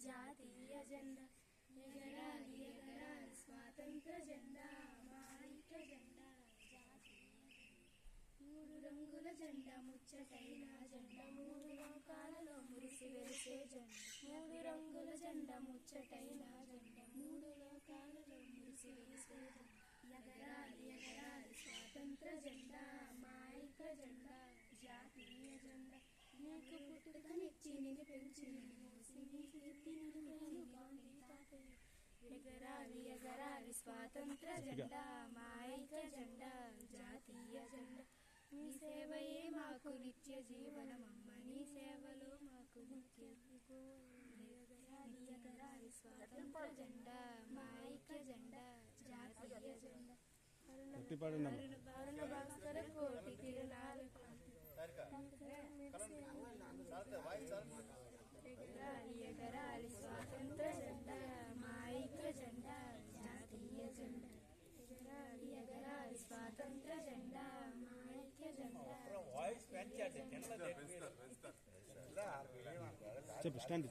జాతీయ జెండా ఎగరాలి ఎగరాలి స్వాతంత్ర జెండా మా ఐక్య జెండా జాతీయ మూడు రంగుల జెండా ముచ్చటైన జెండా మూడు లోకాలలో మురిసి వెలిసే జెండా మూడు రంగుల జెండా ముచ్చటైన జెండా మూడు లోకాలలో మురిసి వెలిసే జెండా ఎగరాలి ఎగరాలి స్వాతంత్ర జెండా మా ఐక్య జెండా జాతీయ జెండా నీకు పుట్టుకనిచ్చి నిన్ను పెంచి ఎగరాలి ఎగరాలి స్వాతంత్ర జెండా మా ఐక్య జెండా జాతీయ జెండా నీ సేవయే మాకు నిత్య జీవనమమ్మ నీ సేవలో మాకు నిత్య ఎగరాలి ఎగరాలి స్వాతంత్ర జెండా మా ఐక్య జెండా జాతీయ జెండా అరుణ భాస్కర కోటి తిరునాలు ఎగరాలి ఎగరాలి స్వాతంత్ర జెండా మా ఐక్య జెండా జాతీయ జెండా ఎగరాలి ఎగరాలి స్వాతంత్ర జెండా మా ఐక్య జెండా చెప్పు స్టాండ్